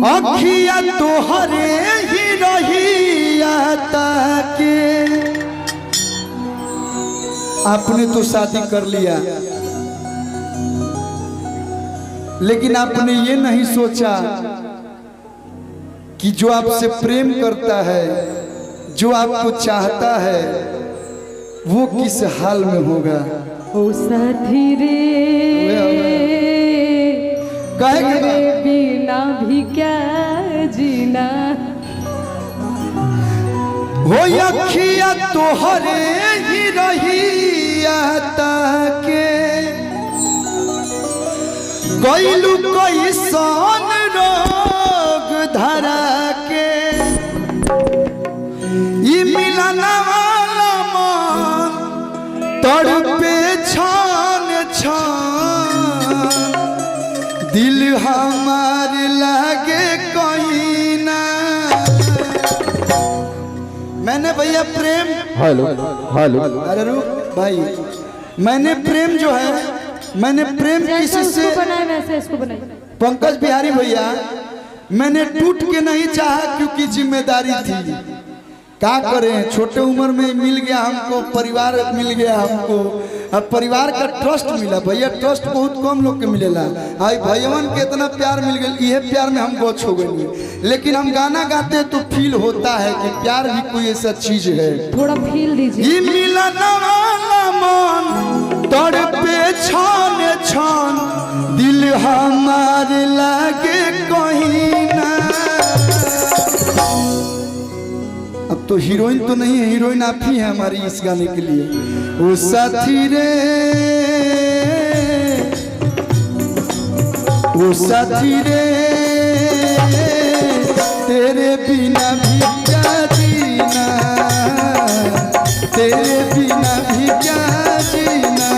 अखिया तोहरे ही रहिया ताके। आपने तो शादी कर लिया, लेकिन आपने ये नहीं सोचा कि जो आपसे प्रेम करता है, जो आपको चाहता है, वो किस हाल में होगा। ओ साथी रे तेरे बिना भी क्या जीना। हो अखिया तोहरे ही रहिया ताके। गइलू कैसन रोग धरा के। ई मिलना वाला मन तड़पे छान छान। दिल हमार लागे कहीं ना। मैंने भैया प्रेम हेलो हेलो अरे रुक भाई, मैंने प्रेम जो है, मैंने प्रेम किसी से पंकज बिहारी भैया, मैंने टूट के नहीं चाहा क्योंकि जिम्मेदारी थी। क्या करें, छोटे उम्र में मिल गया हमको, परिवार मिल गया हमको। अब परिवार का ट्रस्ट मिला भैया, ट्रस्ट बहुत कम लोग के मिलेला। आई भैयावन के इतना प्यार मिल गया, ये प्यार में हम बहुत छो गए। लेकिन हम गाना गाते तो फील होता है कि प्यार भी कोई ऐसा चीज है। थोड़ा फील दीजिए। मिलना वाला मन तड़पे छान छान। दिल हमार लागे कहीं ना। अब तो हीरोइन तो नहीं है, हीरोइन आप ही है हमारी इस गाने के लिए। ओ साथी रे, ओ साथी रे तेरे बिना भी क्या जीना। तेरे बिना भी क्या जीना।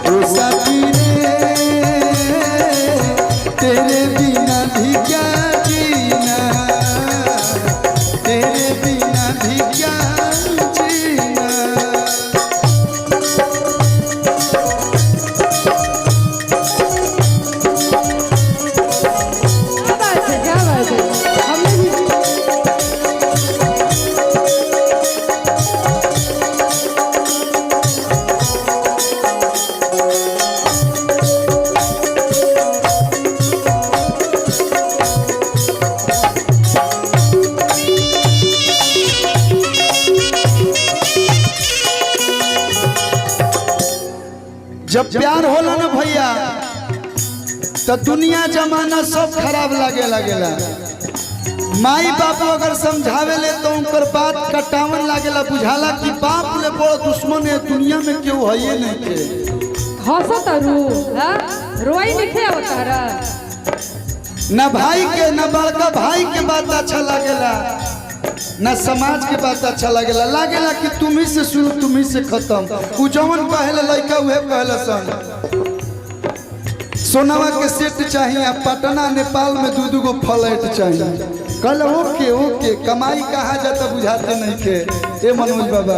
ओ साथी रे तेरे बिना भी क्या जीना। तेरे बिना भी क्या जीना। क्या बात है, हमने भी जब प्यार होला ना भैया तो दुनिया जमाना सब खराब लागे लगेला। माई बाप अगर समझावे ले तो उनकर बात कटावन लागेला। बुझाला कि बाप ले बड़ दुश्मन है दुनिया में क्यों है ये नहीं के। हंसत रू रोई लिखे अवतारा। न भाई के न बड़का भाई के बात अच्छा लागेला, न समाज के बात अच्छा लागेला। लागेला कि तुम ही से शुरू तुम ही से खत्म। उ जवन कहले लइका उहे कहले सन। सोनावा के सेट चाहिए, पटना नेपाल में दू गो फ्लैट चाहिए। कल ओके ओके, कमाई कहाँ जाता बुझाते नहीं के। ए मनोज बाबा,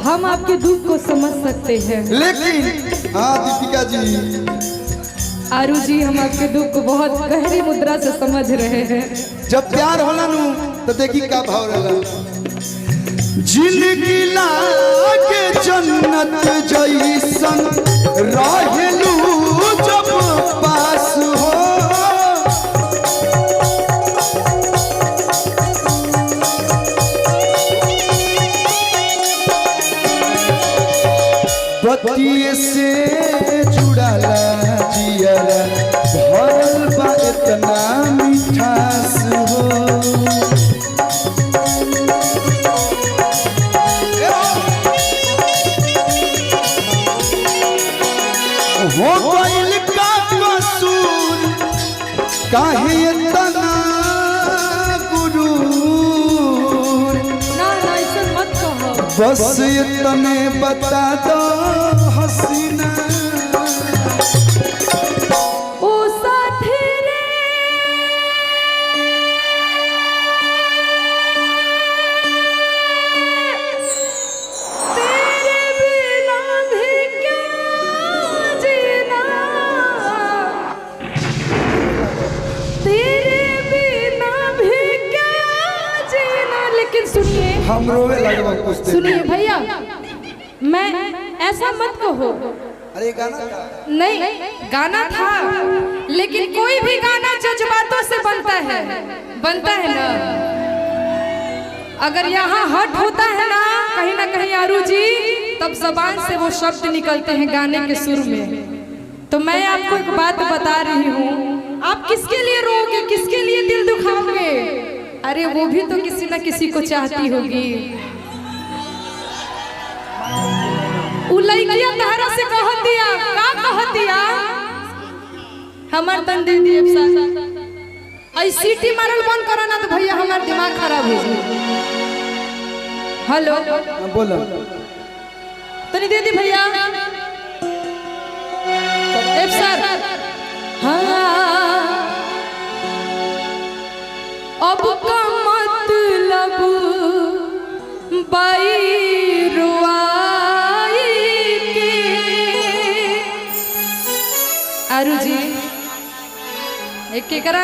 हम आपके दुख को समझ सकते हैं, लेकिन हाँ दीपिका जी, आरू जी, हम आपके दुख को बहुत गहरी मुद्रा से समझ रहे हैं। जब प्यार होला नु तो देखी का भाव रहला। जिंदगी लागे जन्नत जैसन रहेलू जब पास हो। बतिये से जुड़ाला जियरा भरल बा इतना मिठास हो। हो गइल का कसूर काहे इतना गुरूर। ना ऐसा मत कहो। बस इतने बता दो हसीना। ओ साथी रे तेरे बिना भी क्या जीना। तेरे बिना भी क्या जीना। लेकिन सुनिए, हम रोवे लगवा कुछ देर। सुनिए भैया, मैं ऐसा मत कहो। अरे गाना नहीं, गाना था, लेकिन कोई भी गाना जज्बातों से बनता है ना। अगर यहाँ हट होता है ना कहीं आरू जी, तब जबान से वो शब्द निकलते हैं गाने के सुर में। तो मैं आपको एक बात बता रही हूँ, आप किसके लिए रोओगे, किसके लिए दिल दुखाओगे? अरे वो भी तो किसी न किसी को चाहती होगी। लड़किया तहरा से कहतिया का कहतिया, हमार तन दे दिए ऐ सीटी मारल बंद करो ना तो भैया हमार दिमाग खराब हो जाए। हेलो बोलो, तनी दे दी भैया सर। हाँ अब का मतलब बाई आरू जी एक केकरा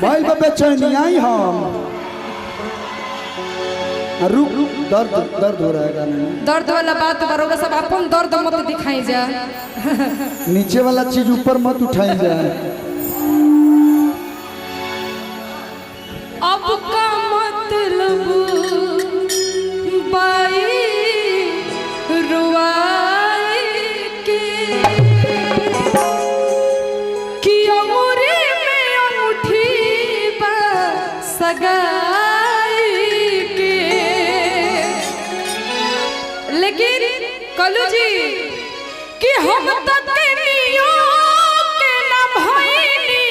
भाई बाबे चैनी आई हम। रुक, दर्द हो रहा है गाने में। दर्द वाला बात करोगे सब, अपन दर्द मत दिखाई जा। नीचे वाला चीज ऊपर मत उठाई जाए। अब का मतलब बाई रुआई के सगाई के। लेकिन कलू जी कि हम तो तेनियों के ना भइनी,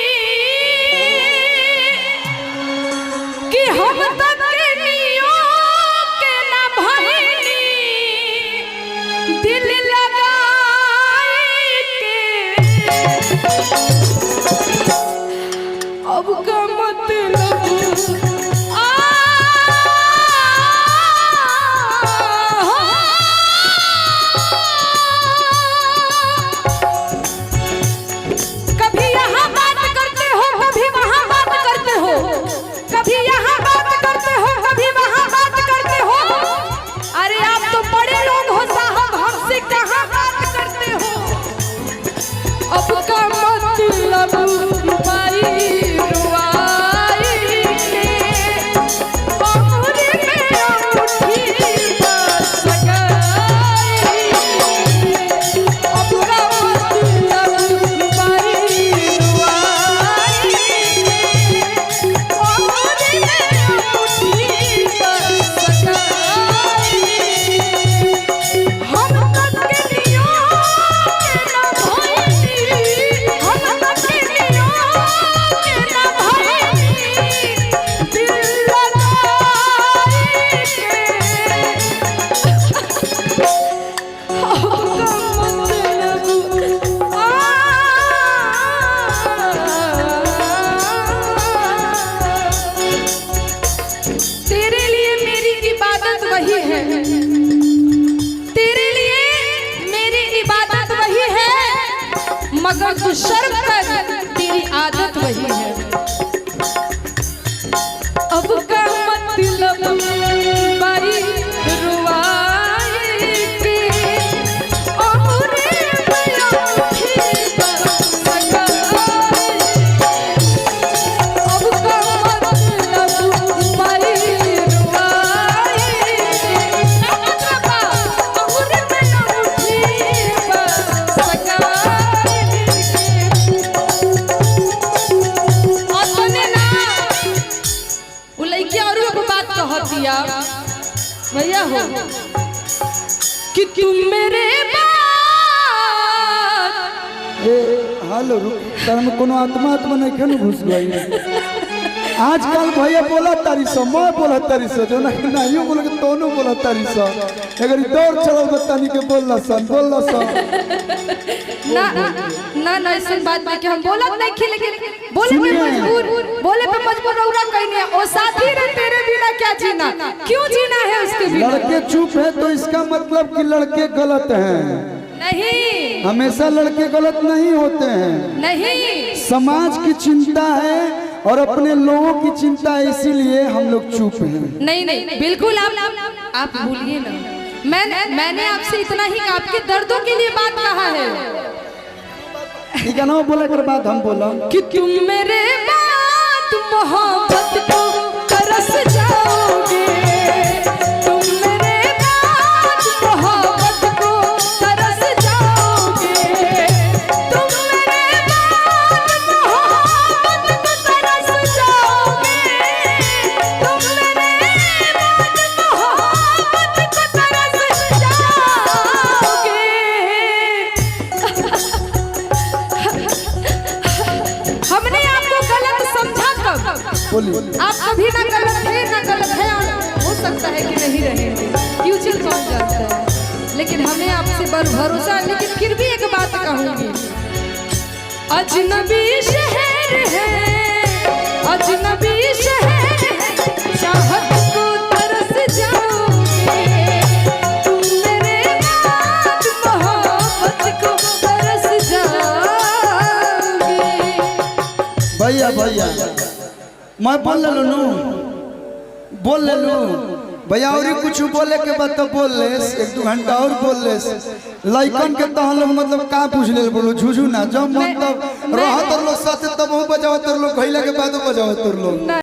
कि हम तो तेनियों के ना भइनी, दिल लगाई के। अब का मतलब मगर तू शर्म कर, तेरी आदत वही है। अब का मतलब बाई रुवाई के और अब का मतलब बाई रुवाई दिया भैया हो कि तुम मेरे हेलो रुक, कोनो आत्मा नहीं खेल घुस गई। आजकल भैया बोला तारी सो, मैं बोला तारी सो, जो नहीं बोल के दोनों बोला तारी सो। अगर दौड़ चलो तो तनी के बोलला सन ना ना ना ऐसी बात नहीं कि हम बोलत नहीं खी, लेकिन बोले पे मजबूर रौरा कहने ओ साथी रे तेरे बिना क्या जीना, क्यों जीना है उसके बिना। लड़के चुप है तो इसका मतलब कि लड़के गलत हैं। नहीं, हमेशा लड़के गलत नहीं होते हैं। नहीं, समाज की चिंता है और अपने लोगों की चिंता है, इसीलिए हम लोग चुप हैं। नहीं नहीं बिल्कुल आप भूलिए ना, मैंने आपसे इतना ही आपके दर्दों के लिए बात कहा है। ठीक है ना, बोला के बाद हम बोला कि तुम मेरे बाद मोहब्बत को तरस जाओगे, तुम मेरे बाद मोहब्बत को तरस जाओगे, तुम मेरे बाद मोहब्बत को तरस जाओगे, तुम मेरे बाद मोहब्बत को तरस जाओगे। हमने आपको गलत समझा कब? बोलिए। आप कभी ना गलत थे ना गलत है, हो सकता है कि नहीं रहेंगे, फ्यूचर कौन जानता है। लेकिन हमें आपसे भरोसा, लेकिन फिर भी एक बात कहूंगी, अजनबी शहर है, अजनबी शहर है, चाहत को तरस जाओगे, तुम मेरे बाद मोहब्बत को तरस जाओगे। भैया मैं बोल ले लू, बोल ले लू भैया, और कुछ बोले के बाद तो बोल ले, 1-2 घंटा और बोल ले। लइकन के तो हम लोग मतलब का पूछ ले बोलो, झूझू ना जब मतलब रहा तो लोग साथे तब वो बजाओ तो लोग घइला के बाद बजाओ तो लोग। ना